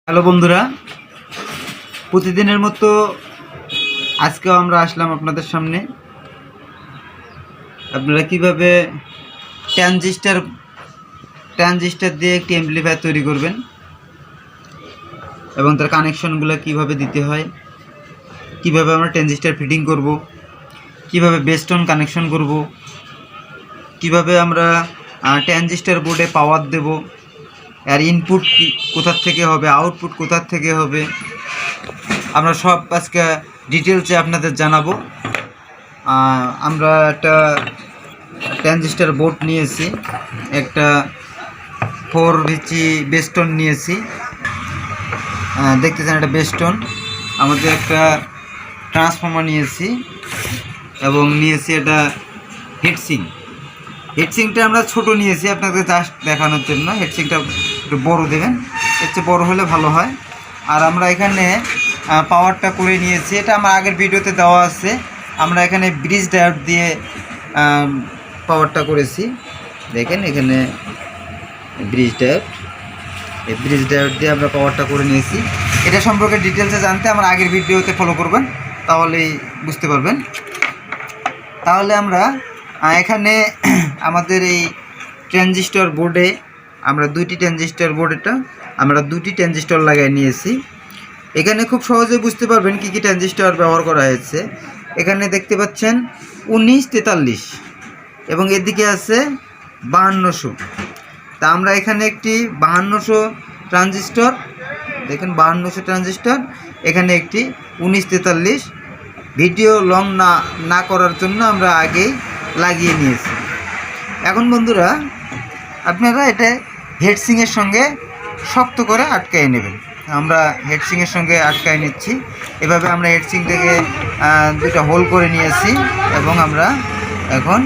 Hello বন্ধুরা, প্রতিদিনের মতো আজকেও আমরা আসলাম আপনাদের সামনে। আপনারা কিভাবে ট্রানজিস্টার দিয়ে একটি অ্যাম্পলিফায়ার তৈরি করবেন এবং তার কানেকশনগুলো কিভাবে দিতে হয়, কিভাবে আমরা ট্রানজিস্টার ফিটিং করব, কিভাবে বেস্টন কানেকশন করব, কিভাবে আমরা ট্রানজিস্টার বোর্ডে পাওয়ার দেব, আর ইনপুট কোথার থেকে হবে, আউটপুট কোথার থেকে হবে, আমরা সব আজকে ডিটেলসে আপনাদের জানাবো। আমরা একটা ট্রানজিস্টার বোর্ড নিয়েছি, একটা 4 VC বেস্টন নিয়েছি, দেখতেছেন একটা বেস্টন, আমাদের একটা ট্রান্সফর্মার নিয়েছি এবং নিয়েছি এটা হিটসিংটা আমরা ছোট নিয়েছি আপনাকে জাস্ট দেখানোর জন্য। হিটসিংটা একটু বড় দেবেন, এর চেয়ে বড় হলে ভালো হয়। আর আমরা এখানে পাওয়ারটা করে নিয়েছি, এটা আমার আগের ভিডিওতে দেওয়া আছে। আমরা এখানে ব্রিজ ডায়োড দিয়ে পাওয়ারটা করেছি, দেখেন এখানে ব্রিজ ডায়োড, এই ব্রিজ ডায়োড দিয়ে আমরা পাওয়ারটা করে নিয়েছি। এটা সম্পর্কে ডিটেলসে জানতে আমার আগের ভিডিওতে ফলো করবেন, তাহলেই বুঝতে পারবেন। তাহলে আমরা এখানে আমাদের এই ট্রানজিস্টর বোর্ডে আমরা দুইটি ট্রানজিস্টর লাগাই নিয়েছি। এখানে খুব সহজে বুঝতে পারবেন কী কী ট্রানজিস্টর ব্যবহার করা হয়েছে। এখানে দেখতে পাচ্ছেন 1943 এবং এদিকে আছে 5200। তা আমরা এখানে একটি 5200 ট্রানজিস্টর, দেখেন 5200 ট্রানজিস্টর, এখানে একটি 1943 ভিডিও লং না করার জন্য আমরা আগেই লাগিয়ে নিয়েছি। এখন বন্ধুরা আপনারা এটা হেডসিংয়ের সঙ্গে শক্ত করে আটকায় নেবেন। আমরা হেডসিংয়ের সঙ্গে আটকায় নিচ্ছি। এভাবে আমরা হেডসিং থেকে দুটা হোল করে নিয়েছি এবং আমরা এখন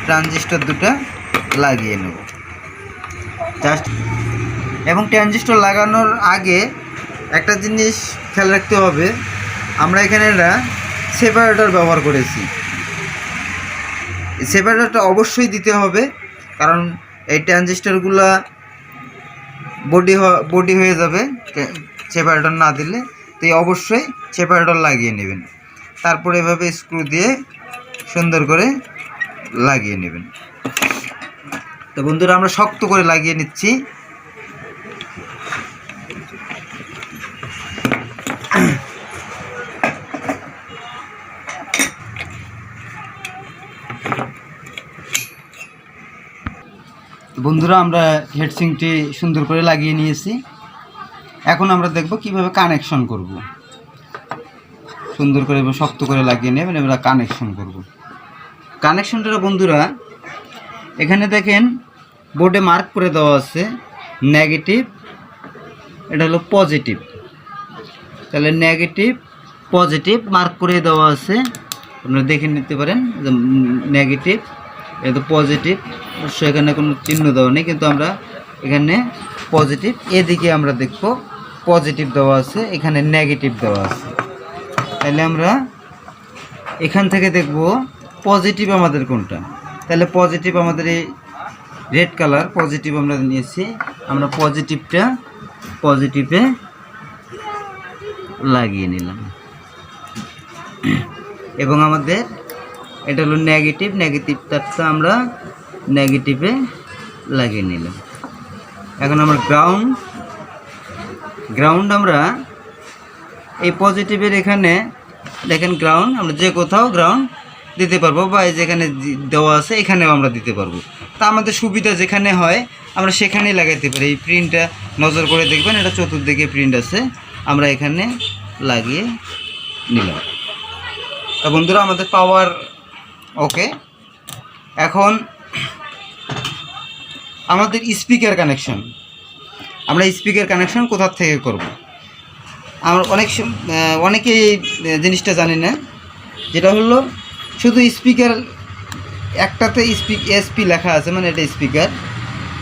ট্রানজিস্টর দুটা লাগিয়ে নেব জাস্ট। এবং ট্রানজিস্টর লাগানোর আগে একটা জিনিস খেয়াল রাখতে হবে, আমরা এখানে একটা সেপারেটর ব্যবহার করেছি। সেপারেটরটা অবশ্যই দিতে হবে, কারণ এই ট্রানজিস্টরগুলা বডি হয়ে যাবে সেপারেটর না দিলে। তো অবশ্যই সেপারেটর লাগিয়ে নেবেন, তারপরে এভাবে স্ক্রু দিয়ে সুন্দর করে লাগিয়ে নেবেন। তো বন্ধুরা আমরা শক্ত করে লাগিয়ে নিচ্ছি। বন্ধুরা আমরা হেডসিংটি সুন্দর করে লাগিয়ে নিয়েছি। এখন আমরা দেখব কিভাবে কানেকশন করব। সুন্দর করে শক্ত করে লাগিয়ে নেবেন, এবার কানেকশন করব। কানেকশনটা বন্ধুরা এখানে দেখেন বোর্ডে মার্ক করে দেওয়া আছে নেগেটিভ, এটা হলো পজিটিভ। তাহলে নেগেটিভ পজিটিভ মার্ক করে দেওয়া আছে, আপনারা দেখে নিতে পারেন। নেগেটিভ, এটা পজিটিভ, সেখানে কোনো চিহ্ন দেওয়া নেই, কিন্তু আমরা এখানে পজিটিভ, এদিকে আমরা দেখব পজিটিভ দেওয়া আছে, এখানে নেগেটিভ দেওয়া আছে। তাহলে আমরা এখান থেকে দেখব পজিটিভ আমাদের কোনটা। তাহলে পজিটিভ আমাদের এই রেড কালার পজিটিভ আমরা নিয়েছি, আমরা পজিটিভে লাগিয়ে নিলাম। এবং আমাদের এটা হলো নেগেটিভ তারটা আমরা নেগেটিভে লাগিয়ে নিলাম। এখন আমরা গ্রাউন্ড আমরা এই পজিটিভের এখানে দেখেন গ্রাউন্ড, আমরা যে কোথাও গ্রাউন্ড দিতে পারবো, বা যেখানে দেওয়া আছে এখানেও আমরা দিতে পারবো। তা আমাদের সুবিধা যেখানে হয় আমরা সেখানেই লাগাইতে পারি। এই প্রিন্টটা নজর করে দেখবেন, এটা চতুর্দিকে প্রিন্ট আছে, আমরা এখানে লাগিয়ে নিলাম। তা বন্ধুরা আমাদের পাওয়ার ওকে। এখন আমাদের স্পিকার কানেকশন, আমরা স্পিকার কানেকশন কোথার থেকে করব। আমরা অনেকেই জিনিসটা জানি না, যেটা হলো শুধু স্পিকার একটাতে এসপি লেখা আছে, মানে এটা স্পিকার,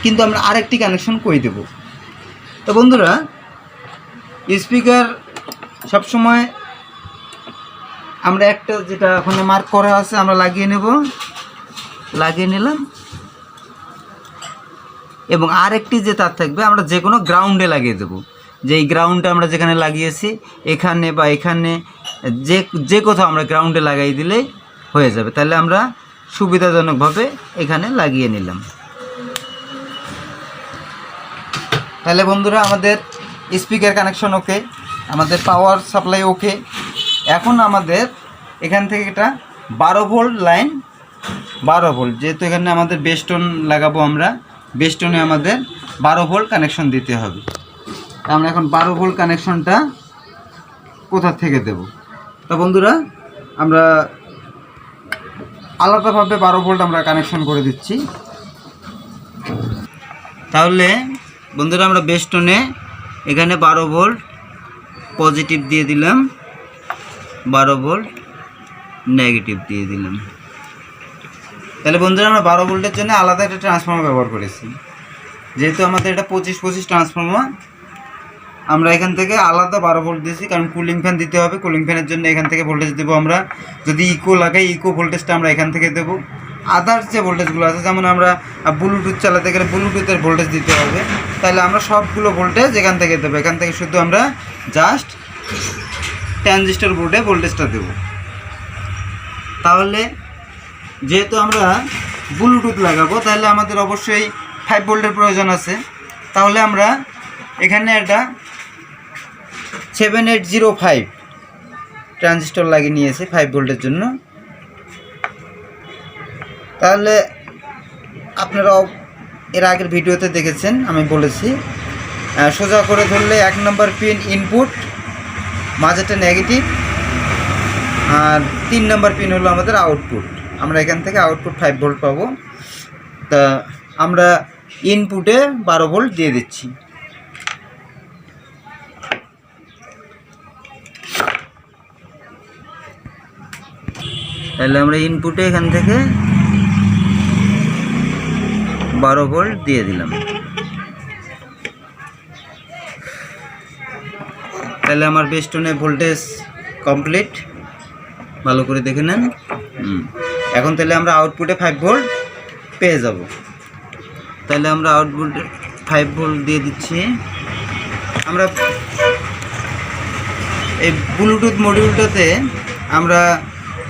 কিন্তু আমরা আরেকটি কানেকশন করে দেব। তো বন্ধুরা স্পিকার সবসময় আমরা একটা যেটা ওখানে মার্ক করা আছে আমরা লাগিয়ে নিলাম, এবং আরেকটি যে তার থাকবে আমরা যে কোনো গ্রাউন্ডে লাগিয়ে দেব। যে এই গ্রাউন্ডটা আমরা যেখানে লাগিয়েছি এখানে বা এখানে যে কোথাও আমরা গ্রাউন্ডে লাগাই দিলেই হয়ে যাবে। তাহলে আমরা সুবিধাজনকভাবে এখানে লাগিয়ে নিলাম। তাহলে বন্ধুরা আমাদের স্পিকার কানেকশন ওকে, আমাদের পাওয়ার সাপ্লাই ওকে। এখন আমাদের এখান থেকে এটা 12 ভোল্ট লাইন, 12 ভোল্ট, যেহেতু এখানে আমাদের বেস্টন লাগাবো, আমরা বেস্টনে আমাদের 12 ভোল্ট কানেকশন দিতে হবে। আমরা এখন 12 ভোল্ট কানেকশনটা কোথা থেকে দেব? তা বন্ধুরা আমরা আলাদাভাবে 12 ভোল্ট আমরা কানেকশন করে দিচ্ছি। তাহলে বন্ধুরা আমরা বেস্টনে এখানে 12 ভোল্ট পজিটিভ দিয়ে দিলাম, 12 ভোল্ট নেগেটিভ দিয়ে দিলাম। তাহলে বন্ধুরা আমরা 12 ভোল্টের জন্য আলাদা একটা ট্রান্সফর্মার ব্যবহার করেছি। যেহেতু আমাদের এটা 25-25 ট্রান্সফর্মার, আমরা এখান থেকে আলাদা 12 ভোল্ট দিয়েছি, কারণ কুলিং ফ্যান দিতে হবে। কুলিং ফ্যানের জন্য এখান থেকে ভোল্টেজ দেবো আমরা। যদি ইকো লাগাই ইকো ভোল্টেজটা আমরা এখান থেকে দেবো। আদার্স যে ভোল্টেজগুলো আছে, যেমন আমরা ব্লুটুথ চালাতে গেলে ব্লুটুথের ভোল্টেজ দিতে হবে, তাহলে আমরা সবগুলো ভোল্টেজ এখান থেকে দেবো। এখান থেকে শুধু আমরা জাস্ট ট্রানজিস্টর বোর্ডে ভোল্টেজটা দেব। তাহলে যেহেতু আমরা ব্লুটুথ লাগাবো, তাহলে আমাদের অবশ্যই 5 ভোল্টের প্রয়োজন আছে। তাহলে আমরা এখানে একটা 7805 ট্রানজিস্টর লাগিয়ে নিয়েছি 5 ভোল্টের জন্য। তাহলে আপনারা এর আগের ভিডিওতে দেখেছেন, আমি বলেছি সোজা করে ধরলে 1 নম্বর পিন ইনপুট, মাঝেটা নেগেটিভ, আর 3 নম্বর পিন হলো আমাদের আউটপুট। আমরা এখান থেকে আউটপুট 5 ভোল্ট পাবো। তা আমরা ইনপুটে 12 ভোল্ট দিয়ে দিচ্ছি। তাহলে আমরা ইনপুটে এখান থেকে 12 ভোল্ট দিয়ে দিলাম। তাহলে আমার বেস্টনে ভোল্টেজ কমপ্লিট, ভালো করে দেখে নেন। এখন তাহলে আমরা আউটপুটে 5 ভোল্ট পেয়ে যাব। তাহলে আমরা আউটপুটে 5 ভোল্ট দিয়ে দিচ্ছি। আমরা এই ব্লুটুথ মডিউলটাতে আমরা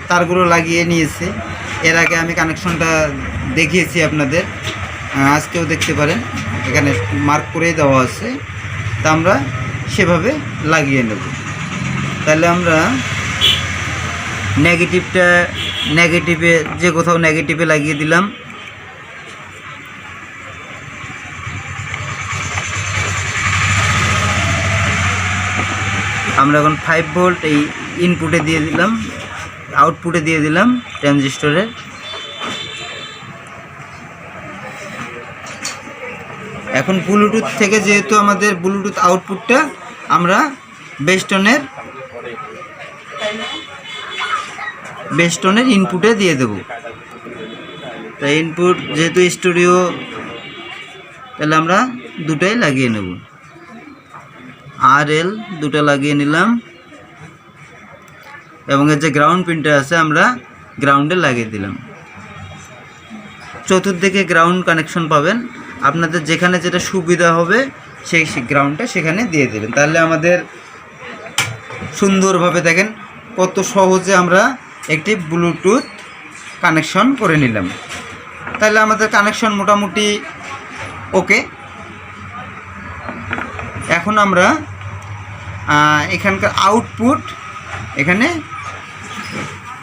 তারগুলো লাগিয়ে নিয়েছি। এর আগে আমি কানেকশনটা দেখিয়েছি আপনাদের, আজকেও দেখতে পারেন, এখানে মার্ক করে দেওয়া আছে। তা আমরা সেভাবে লাগিয়ে নেব। তাহলে আমরা নেগেটিভে যে কোথাও নেগেটিভে লাগিয়ে দিলাম। আমরা এখন 5 ভোল্ট এই ইনপুটে দিয়ে দিলাম, আউটপুটে দিয়ে দিলাম ট্রানজিস্টরের। এখন ব্লুটুথ থেকে, যেহেতু আমাদের ব্লুটুথ আউটপুটটা আমরা বেস্টনের ইনপুটে দিয়ে দেব। তাই ইনপুট যেহেতু স্টুডিও, তাহলে আমরা দুটাই লাগিয়ে নেব। RL দুটো লাগিয়ে নিলাম, এবং এর যে গ্রাউন্ড পিনটা আছে আমরা গ্রাউন্ডে লাগিয়ে দিলাম। চতুর্দিকে গ্রাউন্ড কানেকশন পাবেন, আপনাদের যেখানে যেটা সুবিধা হবে সেই গ্রাউন্ডটা সেখানে দিয়ে দেবেন। তাহলে আমাদের সুন্দরভাবে দেখেন কত সহজে আমরা একটি ব্লুটুথ কানেকশন করে নিলাম। তাহলে আমাদের কানেকশন মোটামুটি ওকে। এখন আমরা এখানকার আউটপুট এখানে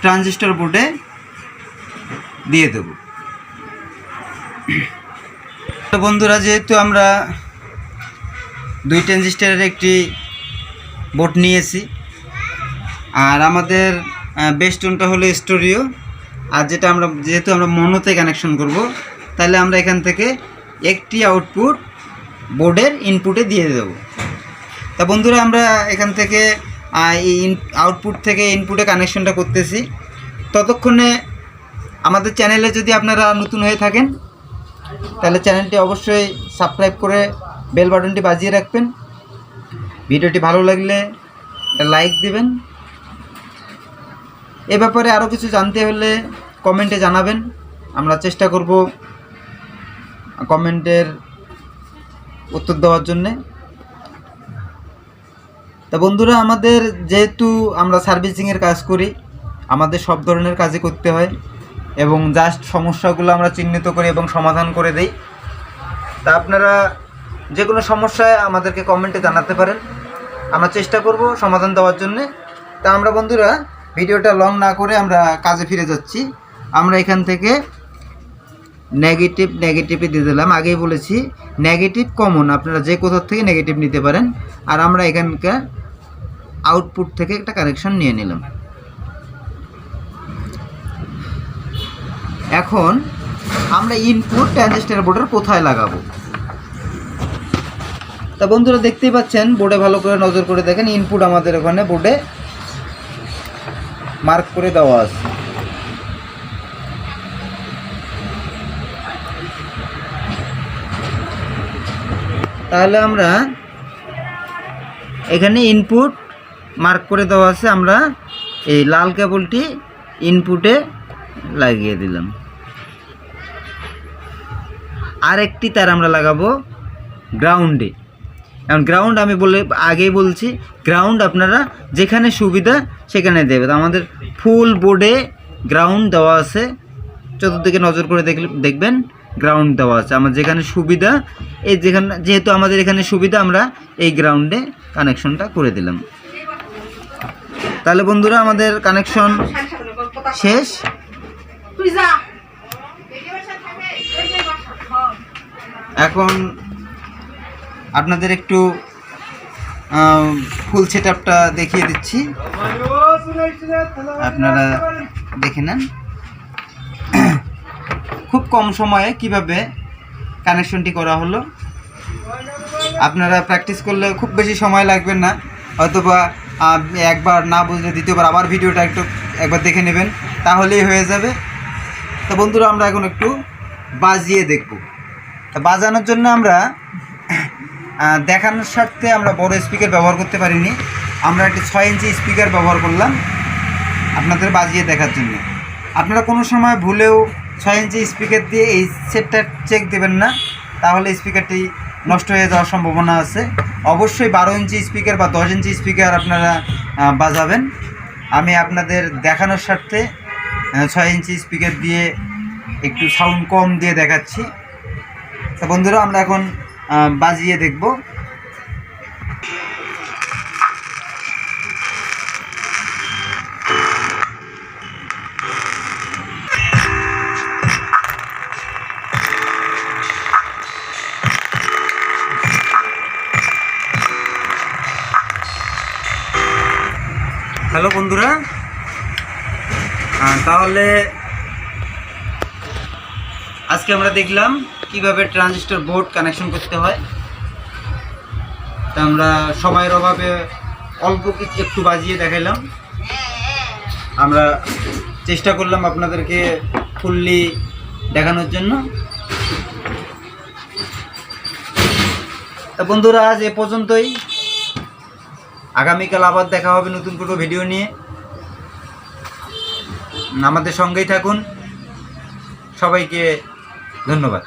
ট্রানজিস্টর বোর্ডে দিয়ে দেব। তো বন্ধুরা, যেহেতু আমরা 2 ট্রানজিস্টরের একটি বোর্ড নিয়েছি, আর আমাদের বেস্টনটা হলো স্টোরিও, আর যেহেতু আমরা মনোতে কানেকশন করব, তাহলে আমরা এখান থেকে একটি আউটপুট বোর্ডের ইনপুটে দিয়ে দেব। তা বন্ধুরা, আমরা এখান থেকে আউটপুট থেকে ইনপুটে কানেকশনটা করতেছি। ততক্ষণে আমাদের চ্যানেলে যদি আপনারা নতুন হয়ে থাকেন, তাহলে চ্যানেলটি অবশ্যই সাবস্ক্রাইব করে বেল বাটনটি বাজিয়ে রাখবেন। ভিডিওটি ভালো লাগলে লাইক দিবেন। এ ব্যাপারে আরও কিছু জানতে হলে কমেন্টে জানাবেন, আমরা চেষ্টা করব কমেন্টের উত্তর দেওয়ার জন্যে। তা বন্ধুরা, আমাদের যেহেতু আমরা সার্ভিসিংয়ের কাজ করি, আমাদের সব ধরনের কাজই করতে হয় এবং জাস্ট সমস্যাগুলো আমরা চিহ্নিত করি এবং সমাধান করে দেই। তা আপনারা যে কোনো সমস্যায় আমাদেরকে কমেন্টে জানাতে পারেন, আমরা চেষ্টা করব সমাধান দেওয়ার জন্যে। তা আমরা বন্ধুরা ভিডিওটা লং না করে আমরা কাজে ফিরে যাচ্ছি। আমরা এখান থেকে নেগেটিভই দিয়ে দিলাম। আগেই বলেছি নেগেটিভ কমন, আপনারা যে কোথাও থেকে নেগেটিভ নিতে পারেন। আর আমরা এখানকার আউটপুট থেকে একটা কানেকশন নিয়ে নিলাম। এখন আমরা ইনপুট ট্রানজিস্টর বোর্ডের কোথায় লাগাবো। তা বন্ধুরা দেখতেই পাচ্ছেন, বোর্ডে ভালো করে নজর করে দেখেন, ইনপুট আমাদের ওখানে বোর্ডে মার্ক করে দেওয়া আছে। তাহলে আমরা এখানে ইনপুট মার্ক করে দেওয়া আছে, আমরা এই লাল কেবলটি ইনপুটে লাগিয়ে দিলাম। আরেকটি তার আমরা লাগাবো গ্রাউন্ডে। এখন গ্রাউন্ড আমি আগেই বলছি, গ্রাউন্ড আপনারা যেখানে সুবিধা সেখানে দেবেন। আমাদের ফুল বোর্ডে গ্রাউন্ড দেওয়া আছে, চতুর্দিকে নজর করে দেখবেন গ্রাউন্ড দেওয়া আছে। আমার যেখানে সুবিধা, যেহেতু আমাদের এখানে সুবিধা, আমরা এই গ্রাউন্ডে কানেকশনটা করে দিলাম। তাহলে বন্ধুরা আমাদের কানেকশন শেষ। এখন আপনাদের একটু ফুল সেটআপটা দেখিয়ে দিচ্ছি, আপনারা দেখে নেন খুব কম সময়ে কিভাবে কানেকশনটি করা হলো। আপনারা প্র্যাকটিস করলে খুব বেশি সময় লাগবে না, হয়তোবা একবার না বুঝলে দ্বিতীয়বার আবার ভিডিওটা একবার দেখে নেবেন, তাহলেই হয়ে যাবে। তো বন্ধুরা আমরা এখন একটু বাজিয়ে দেখব। তা বাজানোর জন্য আমরা দেখানোর স্বার্থে আমরা বড় স্পিকার ব্যবহার করতে পারিনি, আমরা একটি 6 ইঞ্চি স্পিকার ব্যবহার করলাম আপনাদের বাজিয়ে দেখার জন্য। আপনারা কোনো সময় ভুলেও 6 ইঞ্চি স্পিকার দিয়ে এই সেটটা চেক দেবেন না, তাহলে স্পিকারটি নষ্ট হয়ে যাওয়ার সম্ভাবনা আছে। অবশ্যই 12 ইঞ্চি স্পিকার বা 10 ইঞ্চি স্পিকার আপনারা বাজাবেন। আমি আপনাদের দেখানোর স্বার্থে 6 ইঞ্চি স্পিকার দিয়ে একটু সাউন্ড কম দিয়ে দেখাচ্ছি। তো বন্ধুরা আমরা এখন বাজিয়ে দেখব। হ্যালো বন্ধুরা, তাহলে আজকে আমরা দেখলাম কিভাবে ট্রানজিস্টর বোর্ড কানেকশন করতে হয়। তা আমরা সময়ের অভাবে অল্প কিছু একটু বাজিয়ে দেখাইলাম। আমরা চেষ্টা করলাম আপনাদেরকে ফুললি দেখানোর জন্য। তা বন্ধুরা আজ এ পর্যন্তই, আগামীকাল আবার দেখা হবে নতুন কোনো ভিডিও নিয়ে। আমাদের সঙ্গেই থাকুন। সবাইকে ধন্যবাদ।